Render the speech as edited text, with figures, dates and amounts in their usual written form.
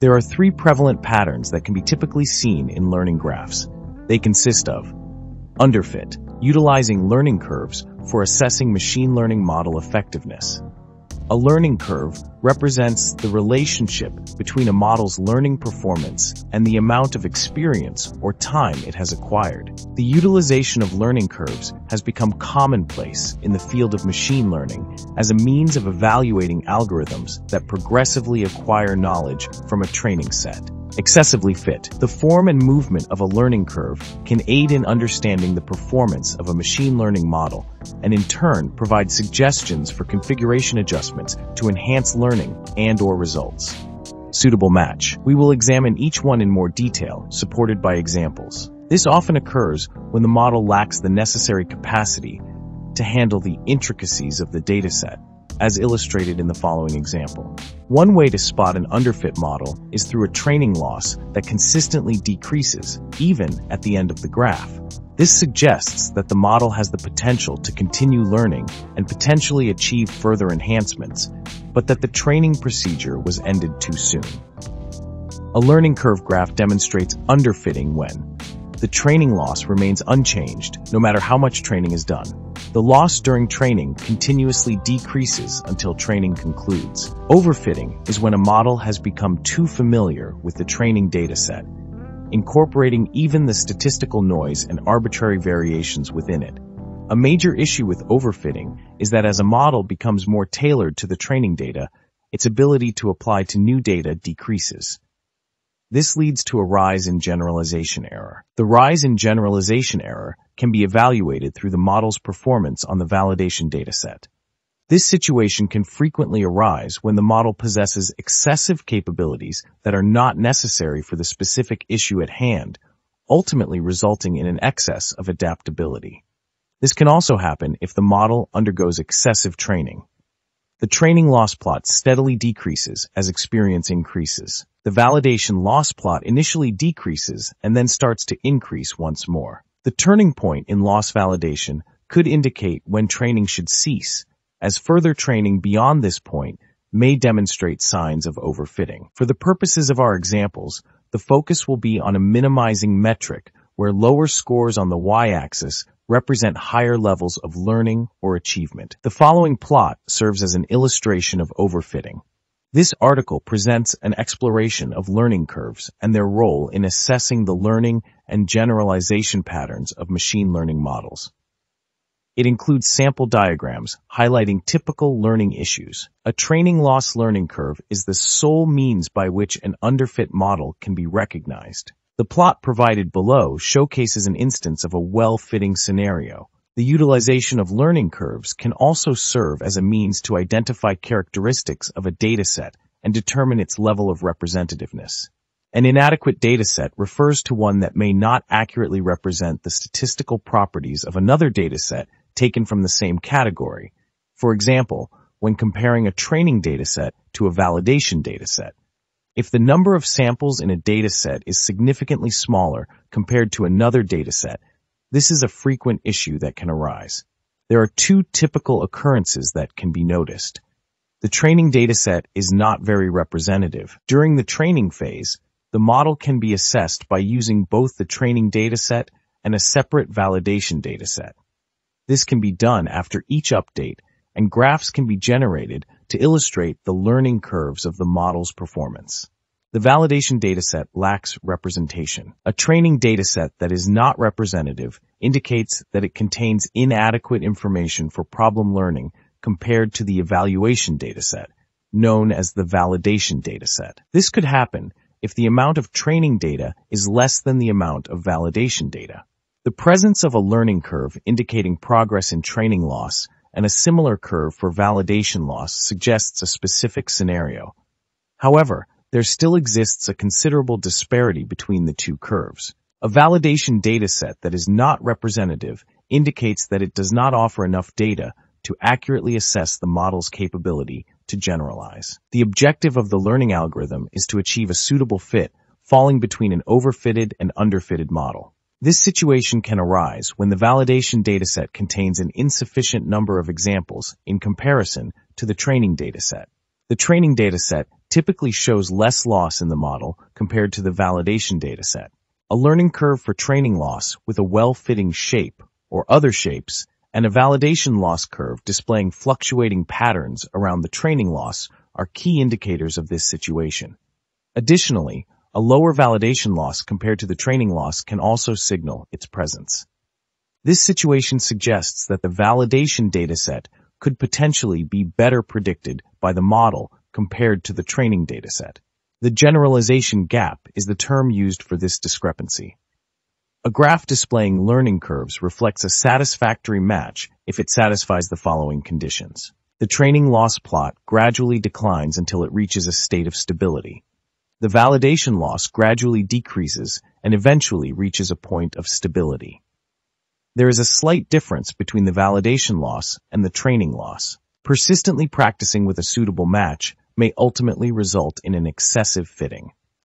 There are three prevalent patterns that can be typically seen in learning graphs. They consist of underfit, utilizing learning curves for assessing machine learning model effectiveness. A learning curve represents the relationship between a model's learning performance and the amount of experience or time it has acquired. The utilization of learning curves has become commonplace in the field of machine learning as a means of evaluating algorithms that progressively acquire knowledge from a training set. Excessively fit. The form and movement of a learning curve can aid in understanding the performance of a machine learning model and in turn provide suggestions for configuration adjustments to enhance learning and/or results. Suitable match. We will examine each one in more detail, supported by examples. This often occurs when the model lacks the necessary capacity to handle the intricacies of the dataset, as illustrated in the following example. One way to spot an underfit model is through a training loss that consistently decreases, even at the end of the graph. This suggests that the model has the potential to continue learning and potentially achieve further enhancements, but that the training procedure was ended too soon. A learning curve graph demonstrates underfitting when the training loss remains unchanged no matter how much training is done. The loss during training continuously decreases until training concludes. Overfitting is when a model has become too familiar with the training dataset, incorporating even the statistical noise and arbitrary variations within it. A major issue with overfitting is that as a model becomes more tailored to the training data, its ability to apply to new data decreases. This leads to a rise in generalization error. The rise in generalization error can be evaluated through the model's performance on the validation dataset. This situation can frequently arise when the model possesses excessive capabilities that are not necessary for the specific issue at hand, ultimately resulting in an excess of adaptability. This can also happen if the model undergoes excessive training. The training loss plot steadily decreases as experience increases. The validation loss plot initially decreases and then starts to increase once more. The turning point in loss validation could indicate when training should cease, as further training beyond this point may demonstrate signs of overfitting. For the purposes of our examples, the focus will be on a minimizing metric where lower scores on the y-axis represent higher levels of learning or achievement. The following plot serves as an illustration of overfitting. This article presents an exploration of learning curves and their role in assessing the learning and generalization patterns of machine learning models. It includes sample diagrams highlighting typical learning issues. A training loss learning curve is the sole means by which an underfit model can be recognized. The plot provided below showcases an instance of a well-fitting scenario. The utilization of learning curves can also serve as a means to identify characteristics of a dataset and determine its level of representativeness. An inadequate dataset refers to one that may not accurately represent the statistical properties of another dataset taken from the same category. For example, when comparing a training dataset to a validation dataset. If the number of samples in a dataset is significantly smaller compared to another dataset, this is a frequent issue that can arise. There are two typical occurrences that can be noticed. The training dataset is not very representative. During the training phase, the model can be assessed by using both the training dataset and a separate validation dataset. This can be done after each update, and graphs can be generated to illustrate the learning curves of the model's performance. The validation dataset lacks representation. A training dataset that is not representative indicates that it contains inadequate information for problem learning compared to the evaluation dataset, known as the validation dataset. This could happen if the amount of training data is less than the amount of validation data. The presence of a learning curve indicating progress in training loss and a similar curve for validation loss suggests a specific scenario. However, there still exists a considerable disparity between the two curves. A validation dataset that is not representative indicates that it does not offer enough data to accurately assess the model's capability to generalize. The objective of the learning algorithm is to achieve a suitable fit falling between an overfitted and underfitted model. This situation can arise when the validation dataset contains an insufficient number of examples in comparison to the training dataset. The training dataset typically shows less loss in the model compared to the validation dataset. A learning curve for training loss with a well-fitting shape or other shapes, and a validation loss curve displaying fluctuating patterns around the training loss are key indicators of this situation. Additionally, a lower validation loss compared to the training loss can also signal its presence. This situation suggests that the validation dataset could potentially be better predicted by the model compared to the training dataset. The generalization gap is the term used for this discrepancy. A graph displaying learning curves reflects a satisfactory match if it satisfies the following conditions. The training loss plot gradually declines until it reaches a state of stability. The validation loss gradually decreases and eventually reaches a point of stability. There is a slight difference between the validation loss and the training loss. Persistently practicing with a suitable match may ultimately result in an excessive fitting.